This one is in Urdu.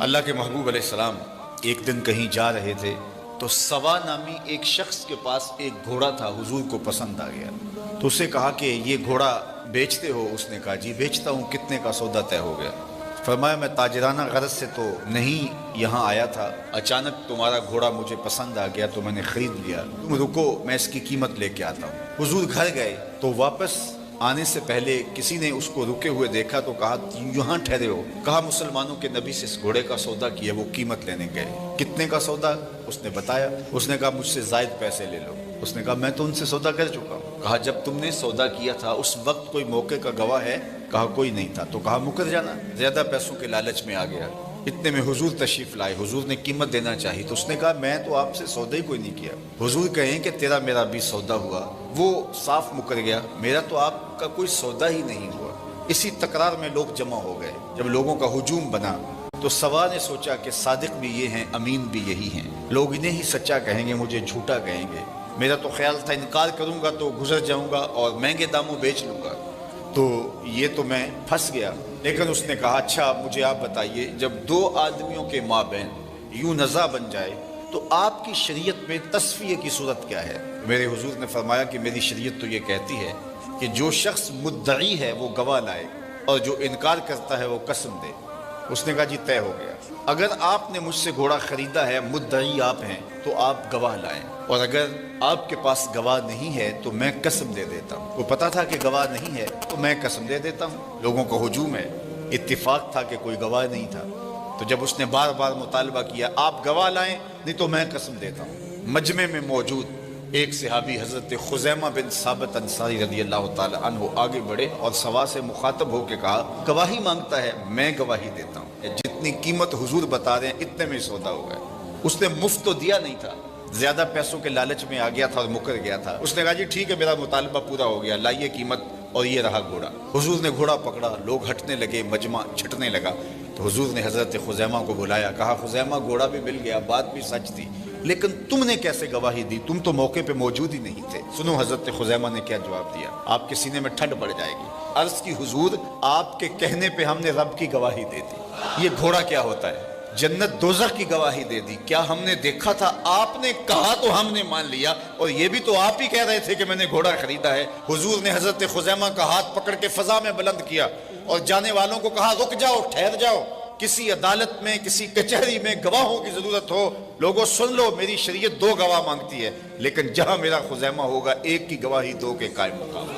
اللہ کے محبوب علیہ السلام ایک دن کہیں جا رہے تھے تو سوا نامی ایک شخص کے پاس ایک گھوڑا تھا، حضور کو پسند آ گیا تو اسے کہا کہ یہ گھوڑا بیچتے ہو؟ اس نے کہا جی بیچتا ہوں، کتنے کا سودا طے ہو گیا؟ فرمایا میں تاجرانہ غرض سے تو نہیں یہاں آیا تھا، اچانک تمہارا گھوڑا مجھے پسند آ گیا تو میں نے خرید لیا، تم رکو میں اس کی قیمت لے کے آتا ہوں۔ حضور گھر گئے تو واپس آنے سے پہلے کسی نے اس کو رکے ہوئے دیکھا تو کہا یہاں ٹھہرے ہو؟ کہا مسلمانوں کے نبی سے اس گھوڑے کا سودا کیا، وہ قیمت لینے گئے۔ کتنے کا سودا؟ اس نے بتایا۔ اس نے کہا مجھ سے زائد پیسے لے لو۔ اس نے کہا میں تو ان سے سودا کر چکا ہوں۔ کہا جب تم نے سودا کیا تھا اس وقت کوئی موقع کا گواہ ہے؟ کہا کوئی نہیں تھا۔ تو کہا مکر جانا، زیادہ پیسوں کے لالچ میں آ گیا۔ اتنے میں حضور تشریف لائے، حضور نے قیمت دینا چاہی تو اس نے کہا میں تو آپ سے سودا ہی کوئی نہیں کیا۔ حضور کہیں کہ تیرا میرا بھی سودا ہوا، وہ صاف مکر گیا، میرا تو آپ کا کوئی سودا ہی نہیں ہوا۔ اسی تکرار میں لوگ جمع ہو گئے۔ جب لوگوں کا ہجوم بنا تو سوا نے سوچا کہ صادق بھی یہ ہیں، امین بھی یہی ہیں، لوگ انہیں ہی سچا کہیں گے، مجھے جھوٹا کہیں گے۔ میرا تو خیال تھا انکار کروں گا تو گزر جاؤں گا اور مہنگے داموں بیچ لوں گا، تو یہ تو میں پھنس گیا۔ لیکن اس نے کہا اچھا مجھے آپ بتائیے، جب دو آدمیوں کے مابین یوں نزاع بن جائے تو آپ کی شریعت میں تصفیہ کی صورت کیا ہے؟ میرے حضور نے فرمایا کہ میری شریعت تو یہ کہتی ہے کہ جو شخص مدعی ہے وہ گواہ لائے اور جو انکار کرتا ہے وہ قسم دے۔ اس نے کہا جی طے ہو گیا، اگر آپ نے مجھ سے گھوڑا خریدا ہے، مدعی آپ ہیں، تو آپ گواہ لائیں، اور اگر آپ کے پاس گواہ نہیں ہے تو میں قسم دے دیتا ہوں۔ وہ پتا تھا کہ گواہ نہیں ہے تو میں قسم دے دیتا ہوں۔ لوگوں کا ہجوم ہے، اتفاق تھا کہ کوئی گواہ نہیں تھا، تو جب اس نے بار بار مطالبہ کیا آپ گواہ لائیں نہیں تو میں قسم دیتا ہوں، مجمع میں موجود ایک صحابی حضرت خزیمہ بن ثابت انصاری رضی اللہ تعالی عنہ آگے بڑھے اور سوا سے مخاطب ہو کے کہا گواہی مانگتا ہے، میں گواہی دیتا ہوں، جتنی قیمت حضور بتا رہے ہیں اتنے میں سودا ہو گیا۔ اس نے مفت تو دیا نہیں تھا، زیادہ پیسوں کے لالچ میں آ گیا تھا اور مکر گیا تھا۔ اس نے کہا جی ٹھیک ہے میرا مطالبہ پورا ہو گیا، لائیے قیمت، اور یہ رہا گھوڑا۔ حضور نے گھوڑا پکڑا، لوگ ہٹنے لگے، مجمع چھٹنے لگا، تو حضور نے حضرت خزیمہ کو بلایا، کہا خزیمہ گھوڑا بھی مل گیا، بات بھی سچ تھی، لیکن تم نے کیسے گواہی دی؟ تم تو موقع پہ موجود ہی نہیں تھے۔ سنو حضرت خزیمہ نے کیا جواب دیا، آپ کے سینے میں ٹھنڈ پڑ جائے گی۔ عرض کی حضور آپ کے کہنے پہ ہم نے رب کی گواہی دے دی۔ یہ گھوڑا کیا ہوتا ہے؟ جنت دوزخ کی گواہی دے دی۔ کیا ہم نے دیکھا تھا؟ آپ نے کہا تو ہم نے مان لیا، اور یہ بھی تو آپ ہی کہہ رہے تھے کہ میں نے گھوڑا خریدا ہے۔ حضور نے حضرت خزیمہ کا ہاتھ پکڑ کے فضا میں بلند کیا اور جانے والوں کو کہا رک جاؤ، ٹھہر جاؤ، کسی عدالت میں کسی کچہری میں گواہوں کی ضرورت ہو، لوگوں سن لو، میری شریعت دو گواہ مانگتی ہے، لیکن جہاں میرا خزیمہ ہوگا ایک کی گواہی دو کے قائم مقام۔